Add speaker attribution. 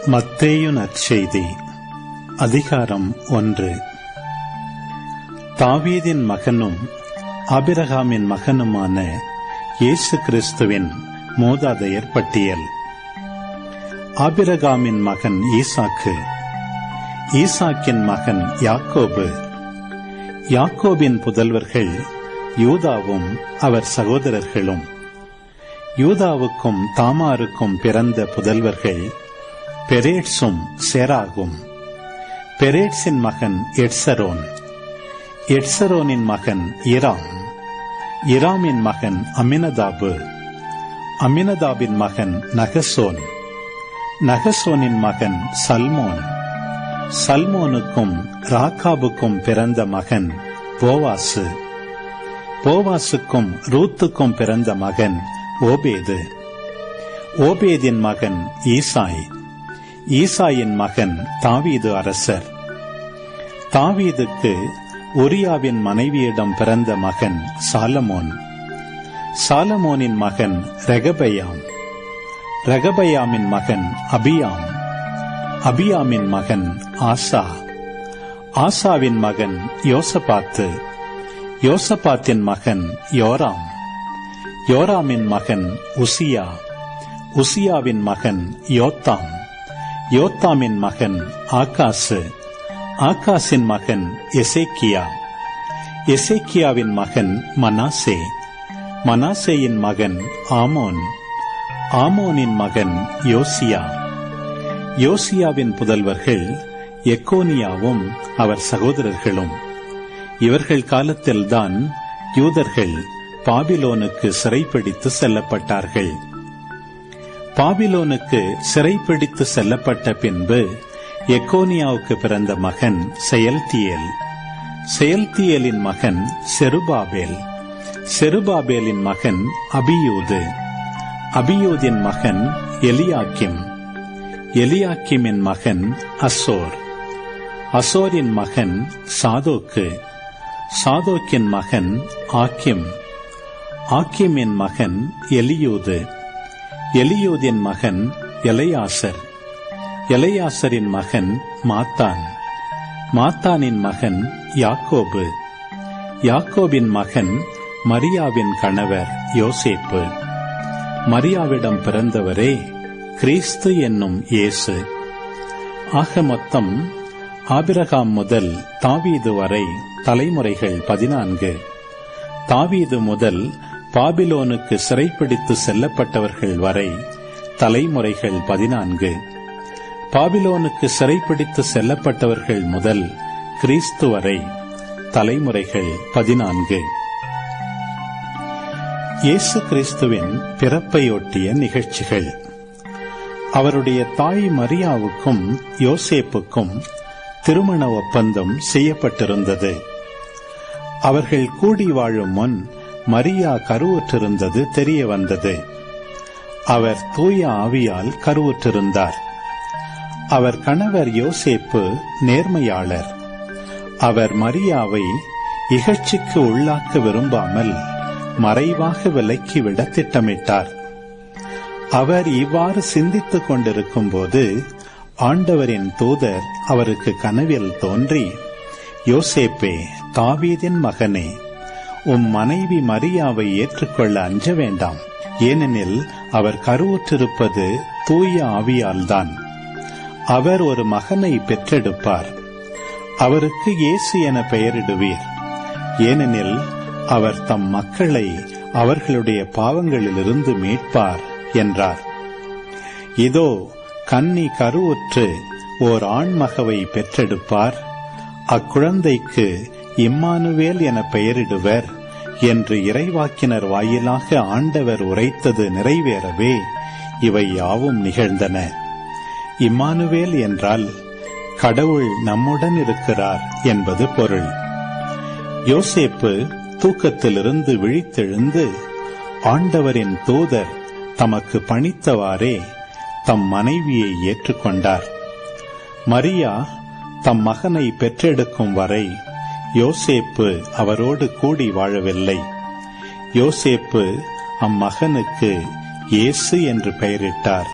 Speaker 1: மத்தேயு நற்செய்தி அதிகாரம் 1. தாவீதின் மகனும் ஆபிரகாமின் மகனுமான இயேசு கிறிஸ்துவின் மூதாதையர் பட்டியல். ஆபிரகாமின் மகன் ஈசாக்கு, ஈசாக்கின் மகன் யாக்கோபு, யாக்கோபின் புதல்வர்கள் யூதாவும் அவர் சகோதரர்களும். யூதாவுக்கும் தாமாருக்கும் பிறந்த புதல்வர்கள் பெரேட்சும் சேராகும். பெரேட்சின் மகன் எட்சரோன், எட்சரோனின் மகன் இராம், இராமின் மகன் அமினதாபு, அமினதாபின் மகன் நகசோன், நகசோனின் மகன் சல்மோன், சல்மோனுக்கும் ராக்காபுக்கும் பிறந்த மகன் போவாசு, போவாசுக்கும் ரூத்துக்கும் பிறந்த மகன் ஓபேது, ஓபேதின் மகன் ஈசாய், ஈசாயின் மகன் தாவீது அரசர். தாவீதுக்கு உரியாவின் மனைவியிடம் பிறந்த மகன் சாலமோன், சாலமோனின் மகன் ரெகபயாம், ரெகபயாமின் மகன் அபியாம், அபியாமின் மகன் ஆசா, ஆசாவின் மகன் யோசபாத்து, யோசபாத்தின் மகன் யோராம், யோராமின் மகன் உசியா, உசியாவின் மகன் யோத்தாம், யோத்தாமின் மகன் ஆகாசு, ஆகாசின் மகன் எசேக்கியா, எசேக்கியாவின் மகன் மனாசே, மனாசேயின் மகன் ஆமோன், ஆமோனின் மகன் யோசியா, யோசியாவின் புதல்வர்கள் எக்கோனியாவும் அவர் சகோதரர்களும். இவர்கள் காலத்தில்தான் யூதர்கள் பாபிலோனுக்கு சிறைப்பிடித்து செல்லப்பட்டார்கள். பாபிலோனுக்கு சிறைப்பிடித்து செல்லப்பட்ட பின்பு எக்கோனியாவுக்கு பிறந்த மகன் செயல்தியேல், செயல்தியேலின் மகன் செருபாபேல், செருபாபேலின் மகன் அபியூது, அபியூதின் மகன் எலியாக்கிம், எலியாக்கிமின் மகன் அசோர், அசோரின் மகன் சாதோக்கு, சாதோக்கின் மகன் ஆக்கிம், ஆக்கிமின் மகன் எலியூது, எலியூதின் மகன் எலையாசர், எலையாசரின் மகன் மாத்தான், மாத்தானின் மகன் யாக்கோபு, யாக்கோபின் மகன் மரியாவின் கணவர் யோசேப்பு, மரியாவிடம் பிறந்தவரே கிறிஸ்து என்னும் இயேசு. ஆக மொத்தம் ஆபிரகாம் முதல் தாவீது வரை தலைமுறைகள் 14. தாவீது முதல் பாபிலோனுக்கு சிறைப்பிடித்து செல்லப்பட்டவர்கள் வரை தலைமுறைகள் 14. பாபிலோனுக்கு சிறைப்பிடித்து செல்லப்பட்டவர்கள் முதல் கிறிஸ்து வரை தலைமுறைகள் 14. இயேசு கிறிஸ்துவின் பிறப்பையொட்டிய நிகழ்ச்சிகள். அவருடைய தாய் மரியாவுக்கும் யோசேப்புக்கும் திருமண ஒப்பந்தம் செய்யப்பட்டிருந்தது. அவர்கள் கூடி வாழும் முன் மரியா கருவுற்றிருந்தது தெரிய வந்தது. அவர் தூய ஆவியால் கருவுற்றிருந்தார். அவர் கணவர் யோசேப்பு நேர்மையாளர். அவர் மரியாவை இகழ்ச்சிக்கு உள்ளாக்க விரும்பாமல் மறைவாக விலக்கிவிட திட்டமிட்டார். அவர் இவ்வாறு சிந்தித்துக் கொண்டிருக்கும் போது ஆண்டவரின் தூதர் அவருக்கு கனவில் தோன்றி, யோசேப்பே, தாவீதின் மகனே, உம் மனைவி மரியாவை ஏற்றுக்கொள்ள அஞ்ச வேண்டாம். ஏனெனில் அவர் கருவுற்றிருப்பது தூய ஆவியால்தான். அவர் ஒரு மகனை பெற்றெடுப்பார். அவருக்கு இயேசு என பெயரிடுவீர். ஏனெனில் அவர் தம் மக்களை அவர்களுடைய பாவங்களிலிருந்து மீட்பார் என்றார். இதோ, கன்னி கருவுற்று ஓர் ஆண்மகவை பெற்றெடுப்பார். அக்குழந்தைக்கு இம்மானுவேல் என பெயரிடுவர் என்று இறைவாக்கினர் வாயிலாக ஆண்டவர் உரைத்தது நிறைவேறவே இவை யாவும் நிகழ்ந்தன. இம்மானுவேல் என்றால் கடவுள் நம்முடன் இருக்கிறார் என்பது பொருள். யோசேப்பு தூக்கத்திலிருந்து விழித்தெழுந்து ஆண்டவரின் தூதர் தமக்கு பணித்தவாறே தம் மனைவியை ஏற்றுக்கொண்டார். மரியா தம் மகனை பெற்றெடுக்கும் வரை யோசேப்பு அவரோடு கூடி வாழவில்லை. யோசேப்பு அம்மகனுக்கு இயேசு என்று பெயரிட்டார்.